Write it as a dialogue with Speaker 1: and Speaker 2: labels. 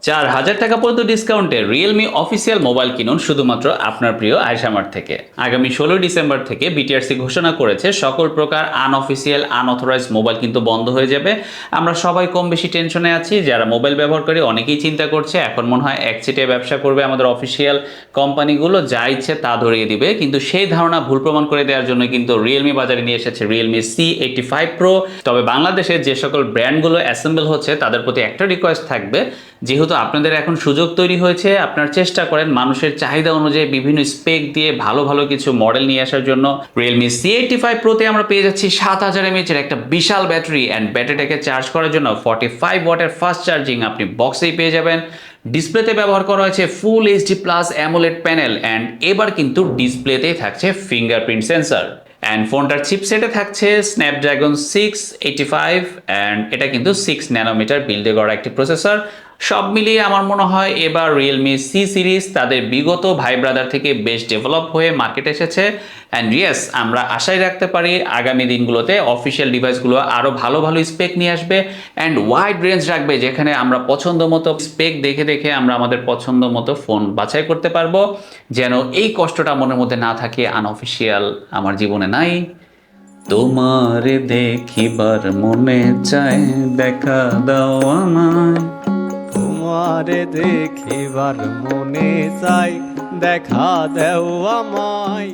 Speaker 1: 4000 টাকা পর্যন্ত ডিসকাউন্টে রিয়েলমি অফিসিয়াল মোবাইল কিনুন শুধুমাত্র আপনার প্রিয় আয়শামার্ট থেকে। আগামী 16 ডিসেম্বর থেকে বিটিআরসি ঘোষণা করেছে সকল প্রকার আনঅফিসিয়াল আনঅথরাইজড মোবাইল কিন্তু বন্ধ হয়ে যাবে। আমরা সবাই কম বেশি টেনশনে আছি, যারা মোবাইল ব্যবহার করে অনেকেই চিন্তা করছে এখন মনে হয় একচিটিয়া ব্যবসা করবে, আমাদের অফিসিয়াল কোম্পানিগুলো যা ইচ্ছে তা ধরিয়ে দিবে। কিন্তু সেই ধারণা ভুল প্রমাণ করে দেওয়ার জন্য কিন্তু রিয়েলমি বাজারে নিয়ে এসেছে রিয়েলমি C85 Pro। তবে বাংলাদেশে যে সকল ব্র্যান্ডগুলো অ্যাসেম্বল হচ্ছে তাদের প্রতি একটা রিকোয়েস্ট থাকবে, যেহেতু আপনাদের এখন সুযোগ তৈরি হয়েছে, আপনার চেষ্টা করেন মানুষের চাহিদা অনুযায়ী বিভিন্ন স্পেক দিয়ে ভালো ভালো কিছু মডেল নিয়ে আসার জন্য। রিয়েলমি C85 Proতে আমরা পেয়ে যাচ্ছি 7000 mAh এর একটা বিশাল ব্যাটারি, অ্যান্ড ব্যাটারিটাকে চার্জ করার জন্য 45 ওয়াটের ফাস্ট চার্জিং আপনি বক্সেই পেয়ে যাবেন। ডিসপ্লেতে ব্যবহার করা হয়েছে full HD plus AMOLED panel, and এবার কিন্তু ডিসপ্লেতেই থাকছে ফিঙ্গারপ্রিন্ট সেন্সর। অ্যান্ড ফোনটার চিপসেটে থাকছে স্ন্যাপড্রাগন 685, অ্যান্ড এটা কিন্তু 6 ন্যানোমিটার বিল্ডে করা একটি প্রসেসর। সব মিলিয়ে আমার মনে হয় এবার রিয়েলমি C সিরিজ তাদের বিগত ভাই ব্রাদার থেকে বেশ ডেভেলপ হয়ে মার্কেটে এসেছে। অ্যান্ড ইয়েস, আমরা আশাই রাখতে পারি আগামী দিনগুলোতে অফিসিয়াল ডিভাইসগুলো আরও ভালো ভালো স্পেক নিয়ে আসবে, অ্যান্ড ওয়াইড রেঞ্জ রাখবে, যেখানে আমরা পছন্দ মতো স্পেক দেখে দেখে আমরা আমাদের পছন্দ মতো ফোন বাছাই করতে পারবো। যেন এই কষ্টটা মনের মধ্যে না থাকে আনঅফিসিয়াল আমার জীবনে নাই। তোমারে দেখিবার মনে চায়, দেখা দাও আমায়।
Speaker 2: তোমারে দেখিবার মনে চাই, দেখা দেও আমায়।